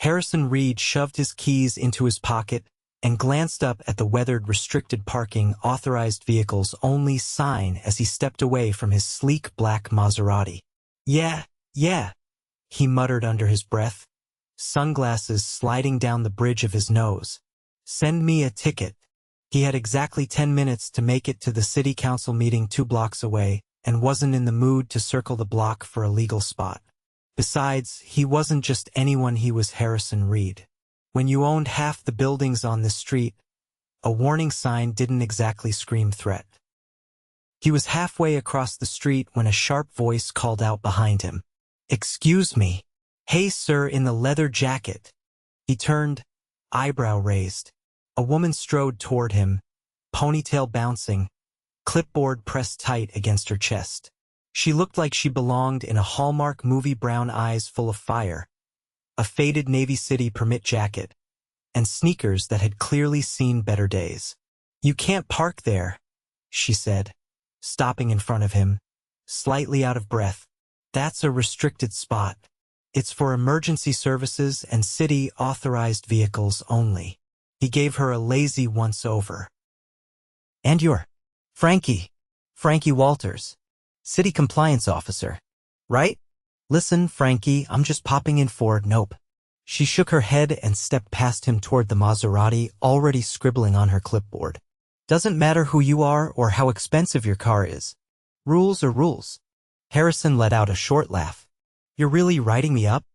Harrison Reed shoved his keys into his pocket and glanced up at the weathered restricted parking authorized vehicles only sign as he stepped away from his sleek black Maserati. Yeah, he muttered under his breath, sunglasses sliding down the bridge of his nose. Send me a ticket. He had exactly 10 minutes to make it to the city council meeting 2 blocks away and wasn't in the mood to circle the block for a legal spot. Besides, he wasn't just anyone, he was Harrison Reed. When you owned half the buildings on this street, a warning sign didn't exactly scream threat. He was halfway across the street when a sharp voice called out behind him. "Excuse me." "Hey, sir in the leather jacket." He turned, eyebrow raised. A woman strode toward him, ponytail bouncing, clipboard pressed tight against her chest. She looked like she belonged in a Hallmark movie, brown eyes full of fire, a faded Navy City permit jacket, and sneakers that had clearly seen better days. "You can't park there," she said, stopping in front of him, slightly out of breath. "That's a restricted spot. It's for emergency services and city-authorized vehicles only." He gave her a lazy once-over. "And you're Frankie Walters, city compliance officer, right?" "Listen, Frankie, I'm just popping in for..." "Nope." She shook her head and stepped past him toward the Maserati, already scribbling on her clipboard. "Doesn't matter who you are or how expensive your car is. Rules are rules." Harrison let out a short laugh. "You're really writing me up?"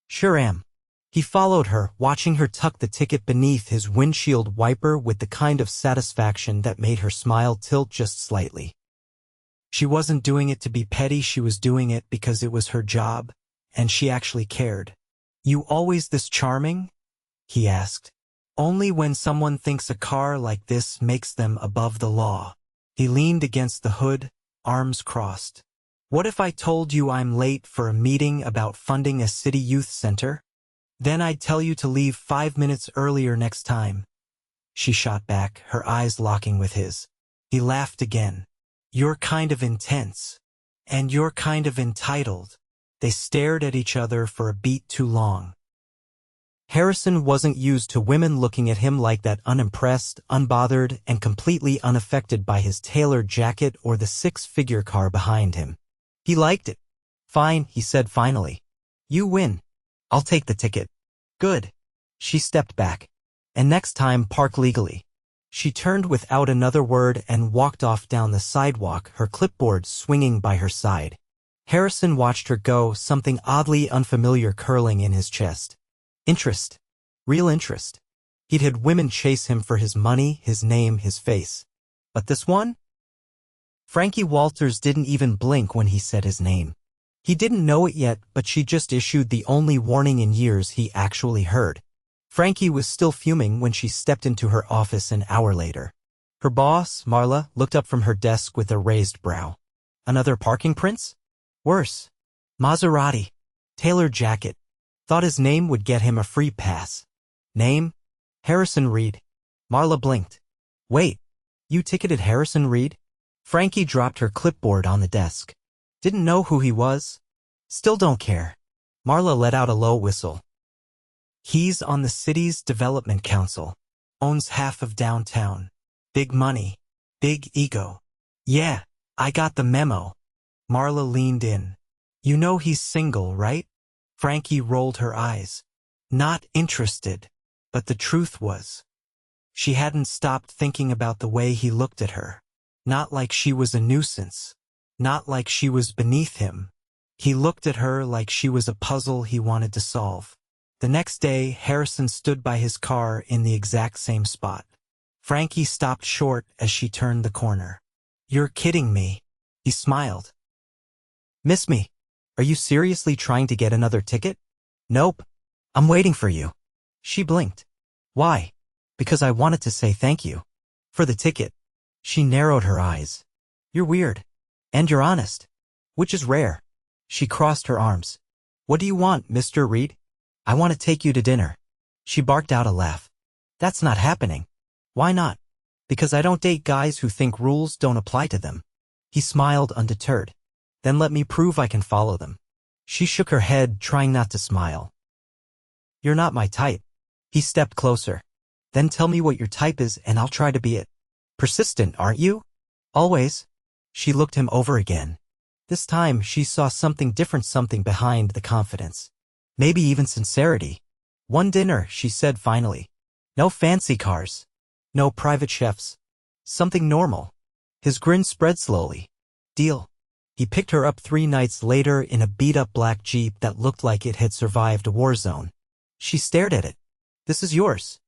"Sure am." He followed her, watching her tuck the ticket beneath his windshield wiper with the kind of satisfaction that made her smile tilt just slightly. She wasn't doing it to be petty, she was doing it because it was her job, and she actually cared. "You always this charming?" he asked. "Only when someone thinks a car like this makes them above the law." He leaned against the hood, arms crossed. "What if I told you I'm late for a meeting about funding a city youth center? Then I'd tell you to leave 5 minutes earlier next time." She shot back, her eyes locking with his. He laughed again. "You're kind of intense. And you're kind of entitled." They stared at each other for a beat too long. Harrison wasn't used to women looking at him like that, unimpressed, unbothered, and completely unaffected by his tailored jacket or the 6-figure car behind him. He liked it. "Fine," he said finally. "You win. I'll take the ticket." "Good." She stepped back. "And next time, park legally." She turned without another word and walked off down the sidewalk, her clipboard swinging by her side. Harrison watched her go, something oddly unfamiliar curling in his chest. Interest. Real interest. He'd had women chase him for his money, his name, his face. But this one? Frankie Walters didn't even blink when he said his name. He didn't know it yet, but she just issued the only warning in years he actually heard. Frankie was still fuming when she stepped into her office an hour later. Her boss, Marla, looked up from her desk with a raised brow. "Another parking prince? Worse. Maserati. Tailored jacket. Thought his name would get him a free pass." "Name? Harrison Reed." Marla blinked. "Wait, you ticketed Harrison Reed?" Frankie dropped her clipboard on the desk. "Didn't know who he was. Still don't care." Marla let out a low whistle. "He's on the city's development council. Owns half of downtown. Big money. Big ego." "Yeah, I got the memo." Marla leaned in. "You know he's single, right?" Frankie rolled her eyes. "Not interested." But the truth was, she hadn't stopped thinking about the way he looked at her. Not like she was a nuisance. Not like she was beneath him. He looked at her like she was a puzzle he wanted to solve. The next day, Harrison stood by his car in the exact same spot. Frankie stopped short as she turned the corner. "You're kidding me." He smiled. "Miss me? Are you seriously trying to get another ticket?" "Nope. I'm waiting for you." She blinked. "Why?" "Because I wanted to say thank you. For the ticket." She narrowed her eyes. "You're weird. And you're honest. Which is rare." She crossed her arms. "What do you want, Mr. Reed?" "I want to take you to dinner." She barked out a laugh. "That's not happening." "Why not?" "Because I don't date guys who think rules don't apply to them." He smiled undeterred. "Then let me prove I can follow them." She shook her head, trying not to smile. You're not my type. He stepped closer. Then tell me what your type is and I'll try to be it. Persistent, aren't you? Always. She looked him over again. This time she saw something different, something behind the confidence. Maybe even sincerity. One dinner, she said finally. No fancy cars. No private chefs. Something normal. His grin spread slowly. Deal. He picked her up 3 nights later in a beat-up black Jeep that looked like it had survived a war zone. She stared at it. This is yours.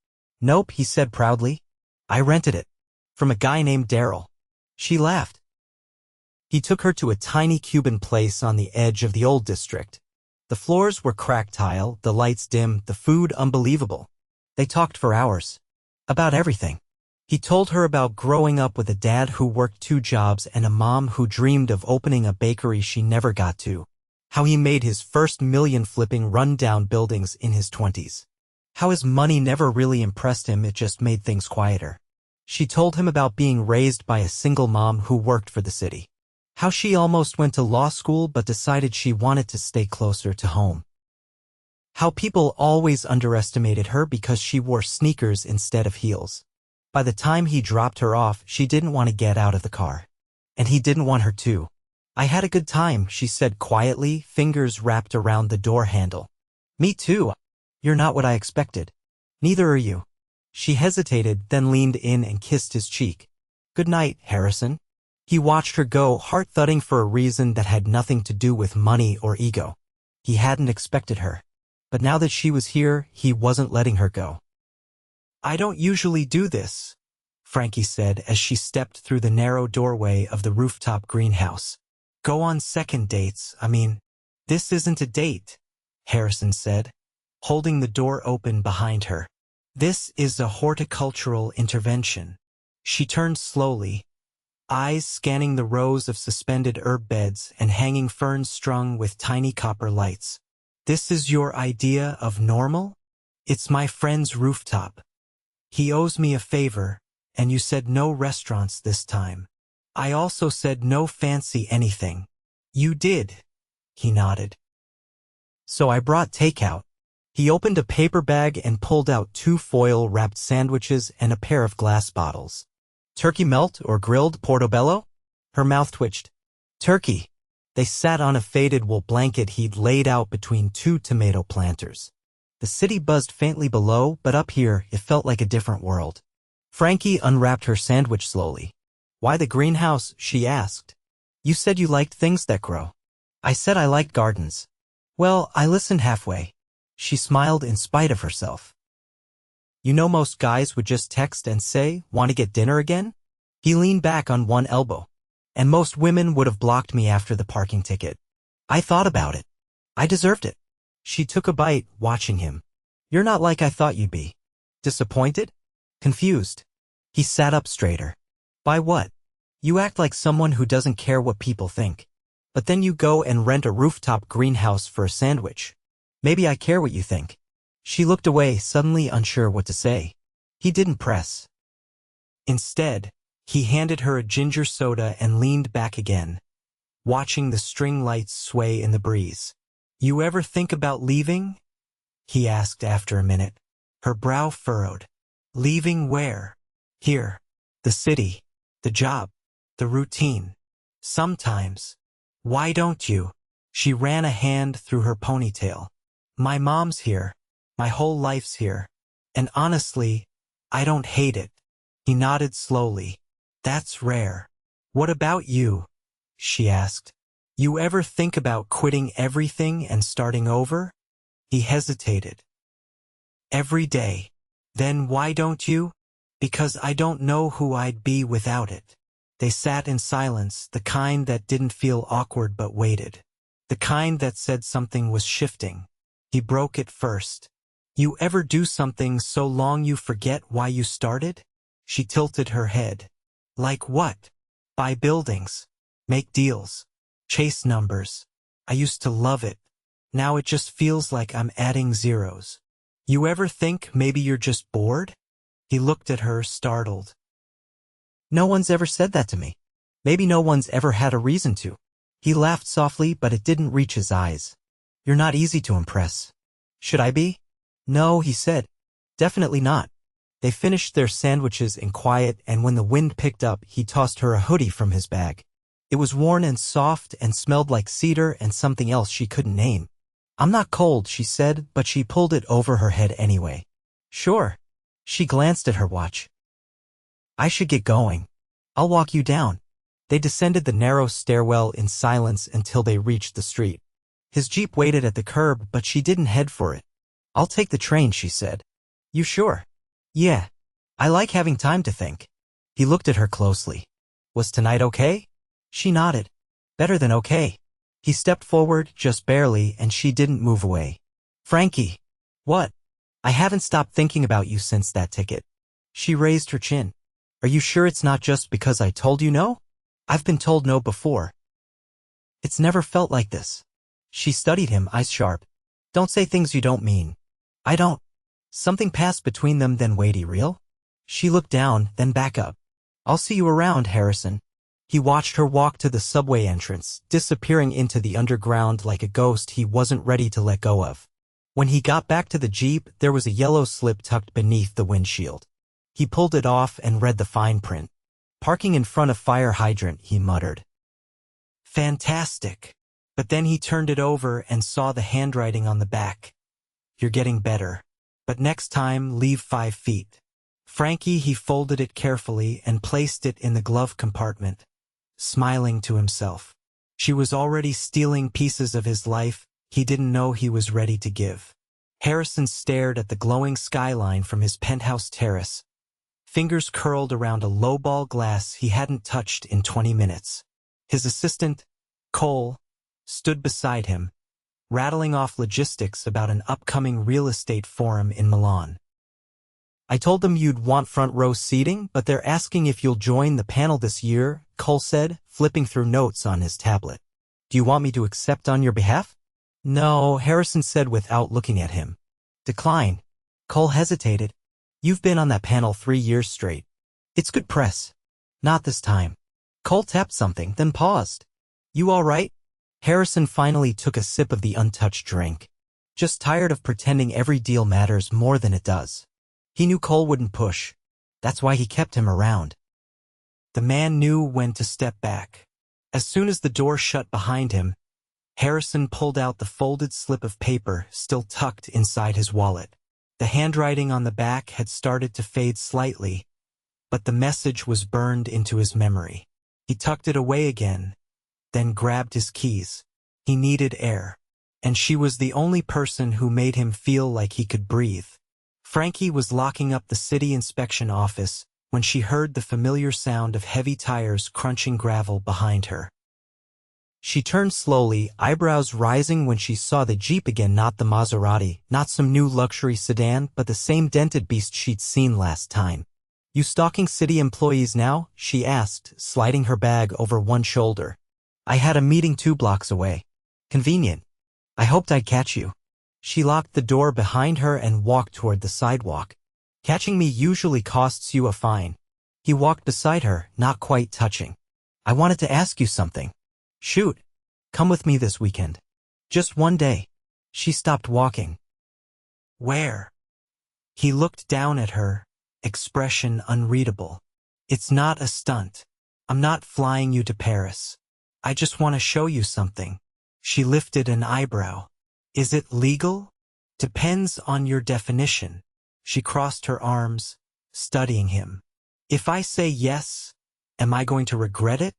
Nope, he said proudly. I rented it. From a guy named Daryl. She laughed. He took her to a tiny Cuban place on the edge of the old district. The floors were cracked tile, the lights dim, the food unbelievable. They talked for hours. About everything. He told her about growing up with a dad who worked 2 jobs and a mom who dreamed of opening a bakery she never got to. How he made his first million flipping run-down buildings in his 20s. How his money never really impressed him, it just made things quieter. She told him about being raised by a single mom who worked for the city. How she almost went to law school but decided she wanted to stay closer to home. How people always underestimated her because she wore sneakers instead of heels. By the time he dropped her off, she didn't want to get out of the car. And he didn't want her to. I had a good time, she said quietly, fingers wrapped around the door handle. Me too. You're not what I expected. Neither are you. She hesitated, then leaned in and kissed his cheek. Good night, Harrison. He watched her go, heart thudding for a reason that had nothing to do with money or ego. He hadn't expected her. But now that she was here, he wasn't letting her go. I don't usually do this, Frankie said as she stepped through the narrow doorway of the rooftop greenhouse. Go on second dates, this isn't a date, Harrison said, holding the door open behind her. This is a horticultural intervention. She turned slowly, eyes scanning the rows of suspended herb beds and hanging ferns strung with tiny copper lights. This is your idea of normal? It's my friend's rooftop. He owes me a favor, and you said no restaurants this time. I also said no fancy anything. You did. He nodded. So I brought takeout. He opened a paper bag and pulled out 2 foil-wrapped sandwiches and a pair of glass bottles. Turkey melt or grilled portobello? Her mouth twitched. Turkey. They sat on a faded wool blanket he'd laid out between 2 tomato planters. The city buzzed faintly below, but up here it felt like a different world. Frankie unwrapped her sandwich slowly. Why the greenhouse? She asked. You said you liked things that grow. I said I liked gardens. Well, I listened halfway. She smiled in spite of herself. You know most guys would just text and say, want to get dinner again? He leaned back on one elbow. And most women would have blocked me after the parking ticket. I thought about it. I deserved it. She took a bite, watching him. You're not like I thought you'd be. Disappointed? Confused. He sat up straighter. By what? You act like someone who doesn't care what people think. But then you go and rent a rooftop greenhouse for a sandwich. Maybe I care what you think. She looked away, suddenly unsure what to say. He didn't press. Instead, he handed her a ginger soda and leaned back again, watching the string lights sway in the breeze. You ever think about leaving? He asked after a minute. Her brow furrowed. Leaving where? Here. The city. The job. The routine. Sometimes. Why don't you? She ran a hand through her ponytail. My mom's here. My whole life's here. And honestly, I don't hate it. He nodded slowly. That's rare. What about you? She asked. You ever think about quitting everything and starting over? He hesitated. Every day. Then why don't you? Because I don't know who I'd be without it. They sat in silence, the kind that didn't feel awkward but waited. The kind that said something was shifting. He broke it first. You ever do something so long you forget why you started? She tilted her head. Like what? Buy buildings. Make deals. Chase numbers. I used to love it. Now it just feels like I'm adding zeros. You ever think maybe you're just bored? He looked at her, startled. No one's ever said that to me. Maybe no one's ever had a reason to. He laughed softly, but it didn't reach his eyes. You're not easy to impress. Should I be? No, he said. Definitely not. They finished their sandwiches in quiet, and when the wind picked up, he tossed her a hoodie from his bag. It was worn and soft and smelled like cedar and something else she couldn't name. I'm not cold, she said, but she pulled it over her head anyway. Sure. She glanced at her watch. I should get going. I'll walk you down. They descended the narrow stairwell in silence until they reached the street. His Jeep waited at the curb, but she didn't head for it. I'll take the train, she said. You sure? Yeah. I like having time to think. He looked at her closely. Was tonight okay? She nodded. Better than okay. He stepped forward, just barely, and she didn't move away. Frankie. What? I haven't stopped thinking about you since that ticket. She raised her chin. Are you sure it's not just because I told you no? I've been told no before. It's never felt like this. She studied him, eyes sharp. Don't say things you don't mean. I don't. Something passed between them, then weighty, real? She looked down, then back up. I'll see you around, Harrison. He watched her walk to the subway entrance, disappearing into the underground like a ghost he wasn't ready to let go of. When he got back to the Jeep, there was a yellow slip tucked beneath the windshield. He pulled it off and read the fine print. Parking in front of fire hydrant, he muttered. Fantastic. But then he turned it over and saw the handwriting on the back. You're getting better. But next time, leave 5 feet. Frankie, he folded it carefully and placed it in the glove compartment, smiling to himself. She was already stealing pieces of his life he didn't know he was ready to give. Harrison stared at the glowing skyline from his penthouse terrace, fingers curled around a lowball glass he hadn't touched in 20 minutes. His assistant, Cole, stood beside him, rattling off logistics about an upcoming real estate forum in Milan. I told them you'd want front row seating, but they're asking if you'll join the panel this year, Cole said, flipping through notes on his tablet. Do you want me to accept on your behalf? No, Harrison said without looking at him. Decline. Cole hesitated. You've been on that panel 3 years straight. It's good press. Not this time. Cole tapped something, then paused. You all right? Harrison finally took a sip of the untouched drink. Just tired of pretending every deal matters more than it does. He knew Cole wouldn't push. That's why he kept him around. The man knew when to step back. As soon as the door shut behind him, Harrison pulled out the folded slip of paper still tucked inside his wallet. The handwriting on the back had started to fade slightly, but the message was burned into his memory. He tucked it away again, then grabbed his keys. He needed air, and she was the only person who made him feel like he could breathe. Frankie was locking up the city inspection office when she heard the familiar sound of heavy tires crunching gravel behind her. She turned slowly, eyebrows rising when she saw the Jeep again, not the Maserati, not some new luxury sedan, but the same dented beast she'd seen last time. You stalking city employees now? She asked, sliding her bag over one shoulder. I had a meeting 2 blocks away. Convenient. I hoped I'd catch you. She locked the door behind her and walked toward the sidewalk. Catching me usually costs you a fine. He walked beside her, not quite touching. I wanted to ask you something. Shoot. Come with me this weekend. Just one day. She stopped walking. Where? He looked down at her, expression unreadable. It's not a stunt. I'm not flying you to Paris. I just want to show you something. She lifted an eyebrow. Is it legal? Depends on your definition. She crossed her arms, studying him. If I say yes, am I going to regret it?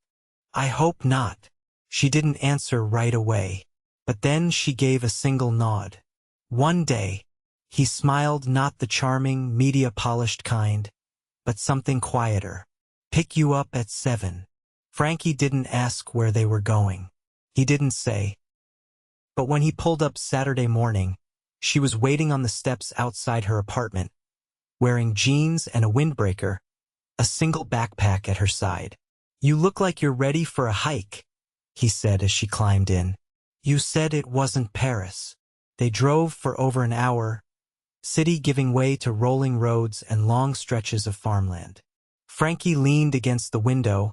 I hope not. She didn't answer right away, but then she gave a single nod. One day, he smiled, not the charming, media-polished kind, but something quieter. Pick you up at 7. Frankie didn't ask where they were going. He didn't say. But when he pulled up Saturday morning, she was waiting on the steps outside her apartment, wearing jeans and a windbreaker, a single backpack at her side. You look like you're ready for a hike, he said as she climbed in. You said it wasn't Paris. They drove for over an hour, city giving way to rolling roads and long stretches of farmland. Frankie leaned against the window,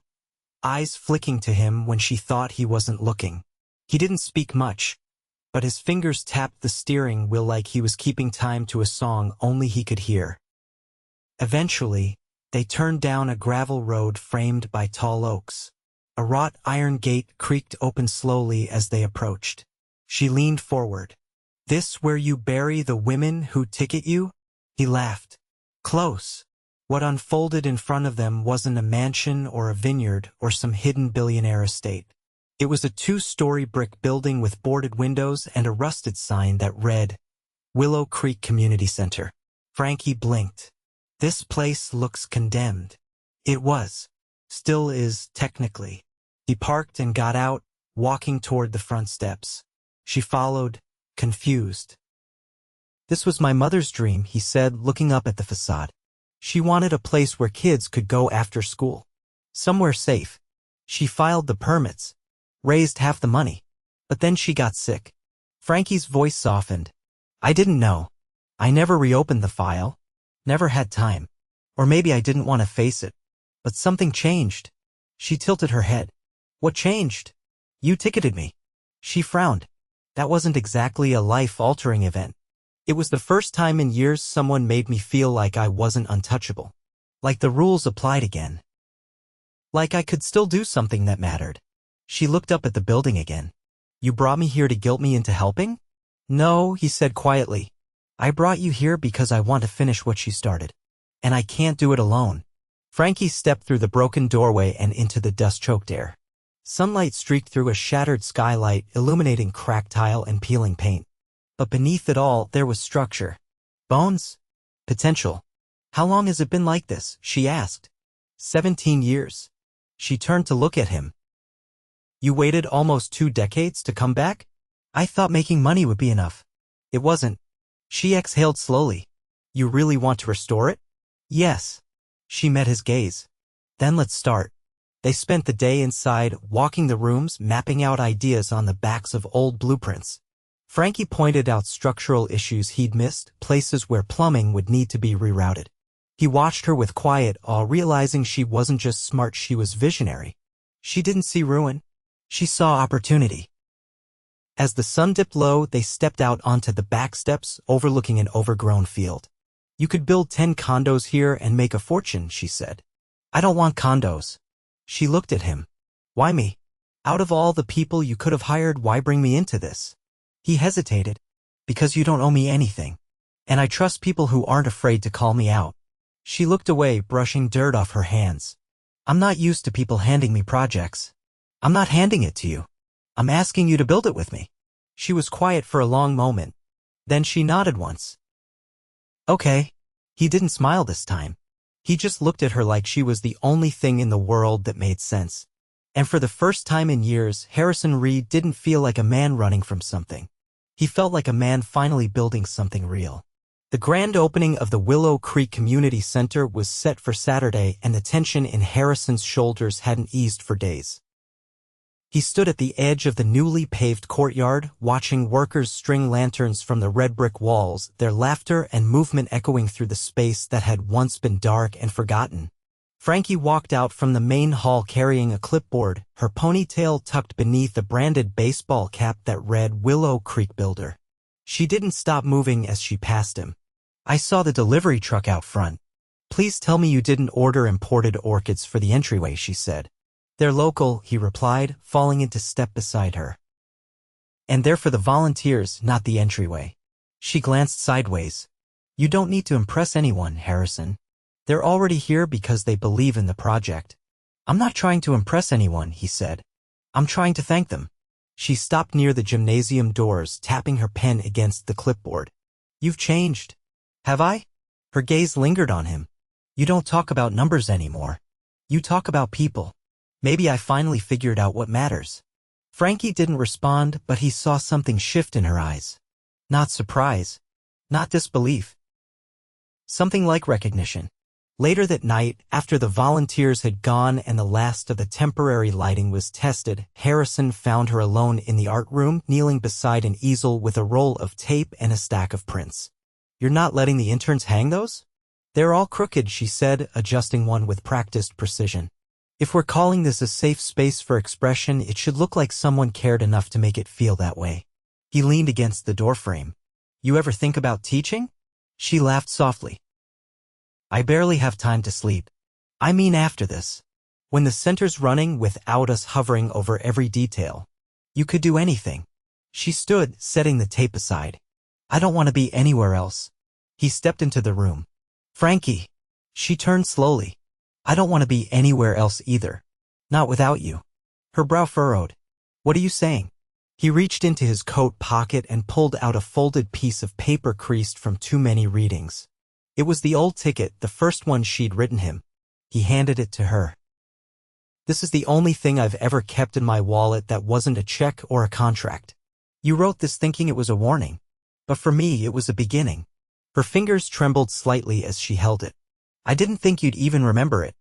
eyes flicking to him when she thought he wasn't looking. He didn't speak much, but his fingers tapped the steering wheel like he was keeping time to a song only he could hear. Eventually, they turned down a gravel road framed by tall oaks. A wrought iron gate creaked open slowly as they approached. She leaned forward. "This where you bury the women who ticket you?" He laughed. Close. What unfolded in front of them wasn't a mansion or a vineyard or some hidden billionaire estate. It was a 2-story brick building with boarded windows and a rusted sign that read, Willow Creek Community Center. Frankie blinked. "This place looks condemned." It was. Still is, technically. He parked and got out, walking toward the front steps. She followed, confused. "This was my mother's dream," he said, looking up at the facade. She wanted a place where kids could go after school. Somewhere safe. She filed the permits, raised half the money. But then she got sick. Frankie's voice softened. "I didn't know. I never reopened the file. Never had time. Or maybe I didn't want to face it. But something changed." She tilted her head. "What changed?" "You ticketed me." She frowned. "That wasn't exactly a life-altering event. It was the first time in years someone made me feel like I wasn't untouchable. Like the rules applied again. Like I could still do something that mattered." She looked up at the building again. "You brought me here to guilt me into helping?" "No," he said quietly. "I brought you here because I want to finish what she started. And I can't do it alone." Frankie stepped through the broken doorway and into the dust-choked air. Sunlight streaked through a shattered skylight, illuminating cracked tile and peeling paint. But beneath it all, there was structure. Bones? Potential. "How long has it been like this?" she asked. 17 years. She turned to look at him. "You waited almost 2 decades to come back? I thought making money would be enough." "It wasn't." She exhaled slowly. "You really want to restore it?" "Yes." She met his gaze. "Then let's start." They spent the day inside, walking the rooms, mapping out ideas on the backs of old blueprints. Frankie pointed out structural issues he'd missed, places where plumbing would need to be rerouted. He watched her with quiet awe, realizing she wasn't just smart, she was visionary. She didn't see ruin. She saw opportunity. As the sun dipped low, they stepped out onto the back steps, overlooking an overgrown field. "You could build 10 condos here and make a fortune," she said. "I don't want condos." She looked at him. "Why me? Out of all the people you could have hired, why bring me into this?" He hesitated. "Because you don't owe me anything. And I trust people who aren't afraid to call me out." She looked away, brushing dirt off her hands. "I'm not used to people handing me projects. I'm not handing it to you. I'm asking you to build it with me." She was quiet for a long moment. Then she nodded once. "Okay." He didn't smile this time. He just looked at her like she was the only thing in the world that made sense. And for the first time in years, Harrison Reed didn't feel like a man running from something. He felt like a man finally building something real. The grand opening of the Willow Creek Community Center was set for Saturday, and the tension in Harrison's shoulders hadn't eased for days. He stood at the edge of the newly paved courtyard, watching workers string lanterns from the red brick walls, their laughter and movement echoing through the space that had once been dark and forgotten. Frankie walked out from the main hall carrying a clipboard, her ponytail tucked beneath a branded baseball cap that read Willow Creek Builder. She didn't stop moving as she passed him. "I saw the delivery truck out front. Please tell me you didn't order imported orchids for the entryway," she said. "They're local," he replied, falling into step beside her. "And they're for the volunteers, not the entryway." She glanced sideways. "You don't need to impress anyone, Harrison. They're already here because they believe in the project." "I'm not trying to impress anyone," he said. "I'm trying to thank them." She stopped near the gymnasium doors, tapping her pen against the clipboard. "You've changed." "Have I?" Her gaze lingered on him. "You don't talk about numbers anymore. You talk about people. Maybe I finally figured out what matters." Frankie didn't respond, but he saw something shift in her eyes. Not surprise. Not disbelief. Something like recognition. Later that night, after the volunteers had gone and the last of the temporary lighting was tested, Harrison found her alone in the art room, kneeling beside an easel with a roll of tape and a stack of prints. "You're not letting the interns hang those?" "They're all crooked," she said, adjusting one with practiced precision. "If we're calling this a safe space for expression, it should look like someone cared enough to make it feel that way." He leaned against the doorframe. You ever think about teaching? She laughed softly. I barely have time to sleep. I mean after this. When the center's running without us hovering over every detail. You could do anything. She stood, setting the tape aside. I don't want to be anywhere else. He stepped into the room. Frankie. She turned slowly. I don't want to be anywhere else either. Not without you. Her brow furrowed. What are you saying? He reached into his coat pocket and pulled out a folded piece of paper creased from too many readings. It was the old ticket, the first one she'd written him. He handed it to her. This is the only thing I've ever kept in my wallet that wasn't a check or a contract. You wrote this thinking it was a warning. But for me, it was a beginning. Her fingers trembled slightly as she held it. I didn't think you'd even remember it.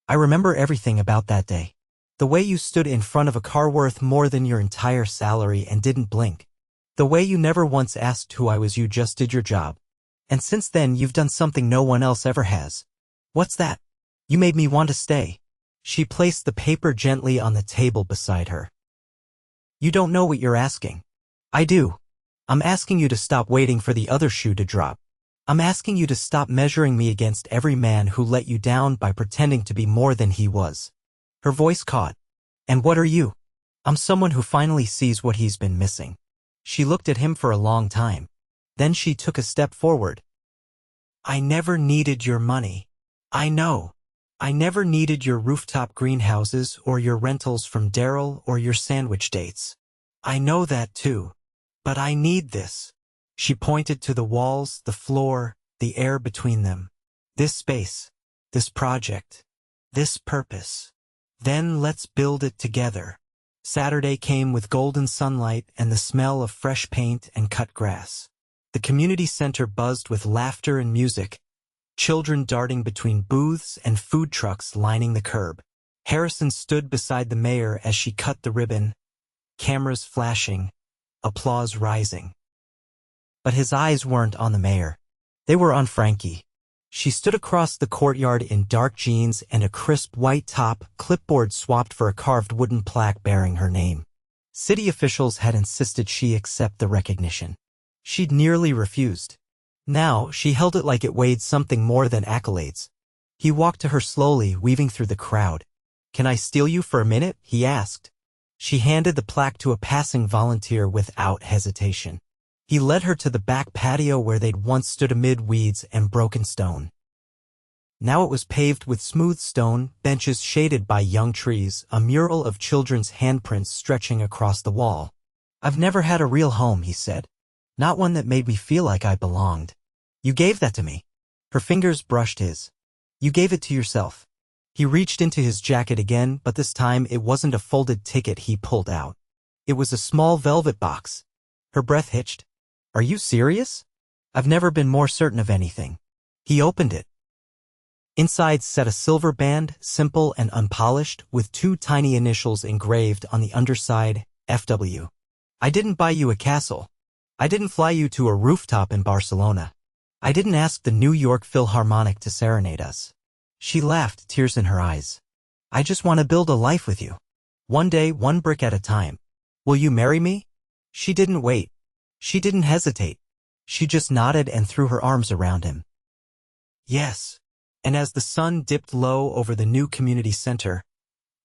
I remember everything about that day. The way you stood in front of a car worth more than your entire salary and didn't blink. The way you never once asked who I was, you just did your job. And since then you've done something no one else ever has. What's that? You made me want to stay. She placed the paper gently on the table beside her. You don't know what you're asking. I do. I'm asking you to stop waiting for the other shoe to drop. I'm asking you to stop measuring me against every man who let you down by pretending to be more than he was. Her voice caught. And what are you? I'm someone who finally sees what he's been missing. She looked at him for a long time. Then she took a step forward. I never needed your money. I know. I never needed your rooftop greenhouses or your rentals from Daryl or your sandwich dates. I know that too. But I need this. She pointed to the walls, the floor, the air between them. This space, this project, this purpose. Then let's build it together. Saturday came with golden sunlight and the smell of fresh paint and cut grass. The community center buzzed with laughter and music, children darting between booths and food trucks lining the curb. Harrison stood beside the mayor as she cut the ribbon, cameras flashing, applause rising. But his eyes weren't on the mayor. They were on Frankie. She stood across the courtyard in dark jeans and a crisp white top, clipboard swapped for a carved wooden plaque bearing her name. City officials had insisted she accept the recognition. She'd nearly refused. Now, she held it like it weighed something more than accolades. He walked to her slowly, weaving through the crowd. Can I steal you for a minute? He asked. She handed the plaque to a passing volunteer without hesitation. He led her to the back patio where they'd once stood amid weeds and broken stone. Now it was paved with smooth stone, benches shaded by young trees, a mural of children's handprints stretching across the wall. I've never had a real home, he said. Not one that made me feel like I belonged. You gave that to me. Her fingers brushed his. You gave it to yourself. He reached into his jacket again, but this time it wasn't a folded ticket he pulled out. It was a small velvet box. Her breath hitched. Are you serious? I've never been more certain of anything. He opened it. Inside sat a silver band, simple and unpolished, with two tiny initials engraved on the underside, FW. I didn't buy you a castle. I didn't fly you to a rooftop in Barcelona. I didn't ask the New York Philharmonic to serenade us. She laughed, tears in her eyes. I just want to build a life with you. One day, one brick at a time. Will you marry me? She didn't wait. She didn't hesitate. She just nodded and threw her arms around him. Yes. And as the sun dipped low over the new community center,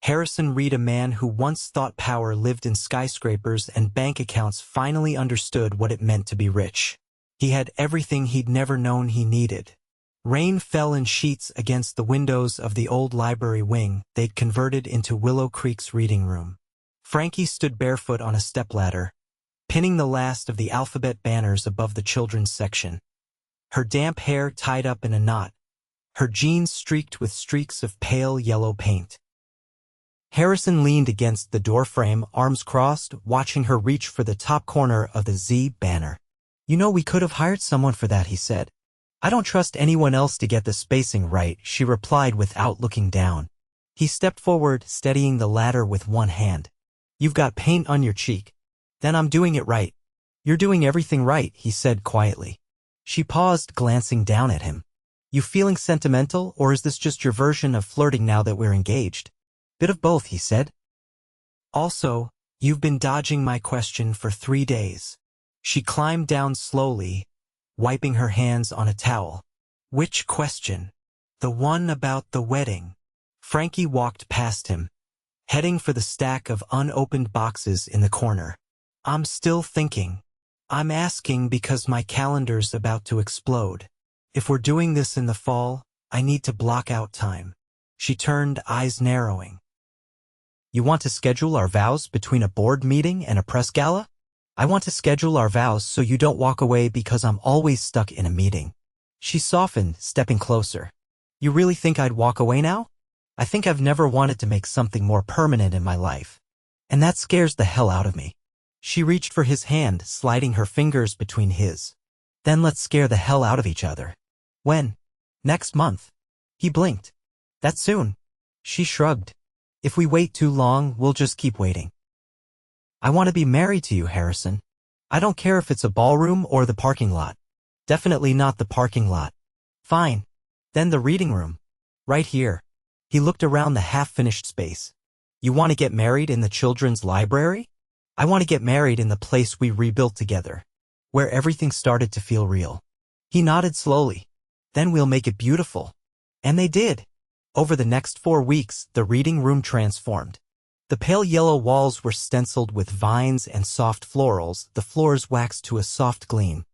Harrison Reed, a man who once thought power lived in skyscrapers and bank accounts, finally understood what it meant to be rich. He had everything he'd never known he needed. Rain fell in sheets against the windows of the old library wing they'd converted into Willow Creek's reading room. Frankie stood barefoot on a stepladder, pinning the last of the alphabet banners above the children's section. Her damp hair tied up in a knot, her jeans streaked with streaks of pale yellow paint. Harrison leaned against the doorframe, arms crossed, watching her reach for the top corner of the Z banner. You know, we could have hired someone for that, he said. I don't trust anyone else to get the spacing right, she replied without looking down. He stepped forward, steadying the ladder with one hand. You've got paint on your cheek. Then I'm doing it right. You're doing everything right, he said quietly. She paused, glancing down at him. You feeling sentimental, or is this just your version of flirting now that we're engaged? Bit of both, he said. Also, you've been dodging my question for 3 days. She climbed down slowly, wiping her hands on a towel. Which question? The one about the wedding. Frankie walked past him, heading for the stack of unopened boxes in the corner. I'm still thinking. I'm asking because my calendar's about to explode. If we're doing this in the fall, I need to block out time. She turned, eyes narrowing. You want to schedule our vows between a board meeting and a press gala? I want to schedule our vows so you don't walk away because I'm always stuck in a meeting. She softened, stepping closer. You really think I'd walk away now? I think I've never wanted to make something more permanent in my life. And that scares the hell out of me. She reached for his hand, sliding her fingers between his. Then let's scare the hell out of each other. When? Next month. He blinked. That soon? She shrugged. If we wait too long, we'll just keep waiting. I want to be married to you, Harrison. I don't care if it's a ballroom or the parking lot. Definitely not the parking lot. Fine. Then the reading room. Right here. He looked around the half-finished space. You want to get married in the children's library? I want to get married in the place we rebuilt together, where everything started to feel real. He nodded slowly. Then we'll make it beautiful. And they did. Over the next 4 weeks, the reading room transformed. The pale yellow walls were stenciled with vines and soft florals, the floors waxed to a soft gleam.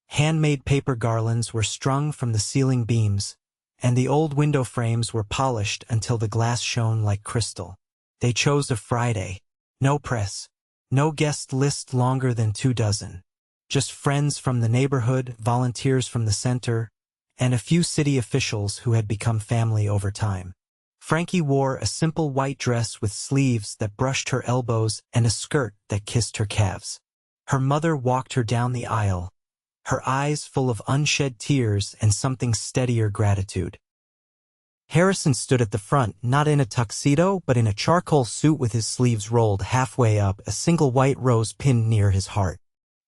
Handmade paper garlands were strung from the ceiling beams, and the old window frames were polished until the glass shone like crystal. They chose a Friday. No press. No guest list longer than 24. Just friends from the neighborhood, volunteers from the center, and a few city officials who had become family over time. Frankie wore a simple white dress with sleeves that brushed her elbows and a skirt that kissed her calves. Her mother walked her down the aisle, her eyes full of unshed tears and something steadier gratitude. Harrison stood at the front, not in a tuxedo, but in a charcoal suit with his sleeves rolled halfway up, a single white rose pinned near his heart.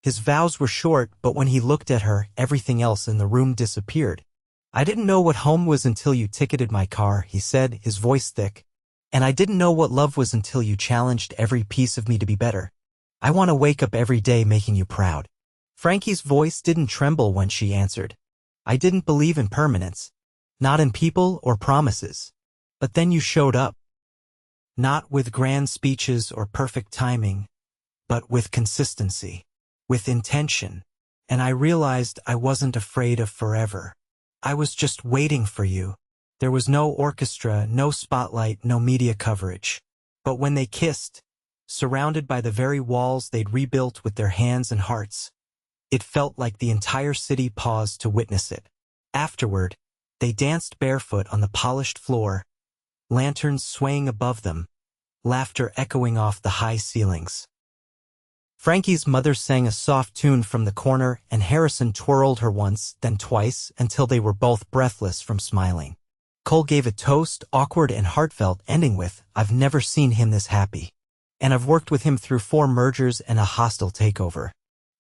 His vows were short, but when he looked at her, everything else in the room disappeared. I didn't know what home was until you ticketed my car, he said, his voice thick. And I didn't know what love was until you challenged every piece of me to be better. I want to wake up every day making you proud. Frankie's voice didn't tremble when she answered. I didn't believe in permanence. Not in people or promises. But then you showed up. Not with grand speeches or perfect timing, but with consistency, with intention. And I realized I wasn't afraid of forever. I was just waiting for you. There was no orchestra, no spotlight, no media coverage. But when they kissed, surrounded by the very walls they'd rebuilt with their hands and hearts, it felt like the entire city paused to witness it. Afterward, they danced barefoot on the polished floor, lanterns swaying above them, laughter echoing off the high ceilings. Frankie's mother sang a soft tune from the corner, and Harrison twirled her once, then twice, until they were both breathless from smiling. Cole gave a toast, awkward and heartfelt, ending with, I've never seen him this happy. And I've worked with him through 4 mergers and a hostile takeover.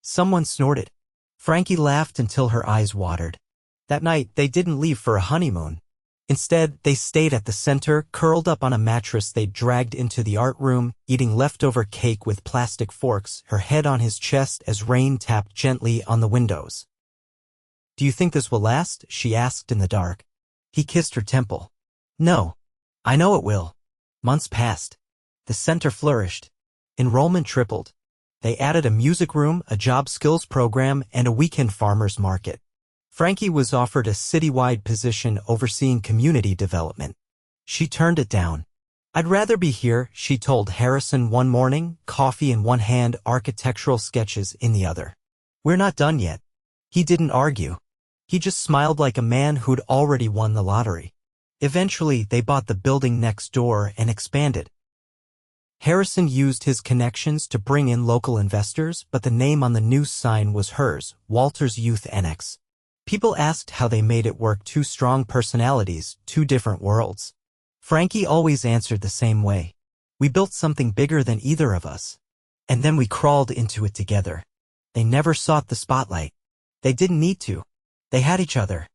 Someone snorted. Frankie laughed until her eyes watered. That night, they didn't leave for a honeymoon. Instead, they stayed at the center, curled up on a mattress they'd dragged into the art room, eating leftover cake with plastic forks, her head on his chest as rain tapped gently on the windows. Do you think this will last? She asked in the dark. He kissed her temple. No. I know it will. Months passed. The center flourished. Enrollment tripled. They added a music room, a job skills program, and a weekend farmers market. Frankie was offered a citywide position overseeing community development. She turned it down. I'd rather be here, she told Harrison one morning, coffee in one hand, architectural sketches in the other. We're not done yet. He didn't argue. He just smiled like a man who'd already won the lottery. Eventually, they bought the building next door and expanded. Harrison used his connections to bring in local investors, but the name on the new sign was hers, Walters Youth Annex. People asked how they made it work. 2 strong personalities, 2 different worlds. Frankie always answered the same way. We built something bigger than either of us. And then we crawled into it together. They never sought the spotlight. They didn't need to. They had each other.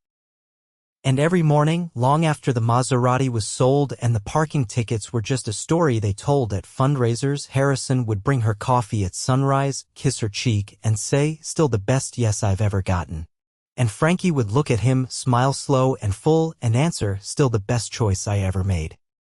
And every morning, long after the Maserati was sold and the parking tickets were just a story they told at fundraisers, Harrison would bring her coffee at sunrise, kiss her cheek, and say, "Still the best yes I've ever gotten." And Frankie would look at him, smile slow and full, and answer, "Still the best choice I ever made."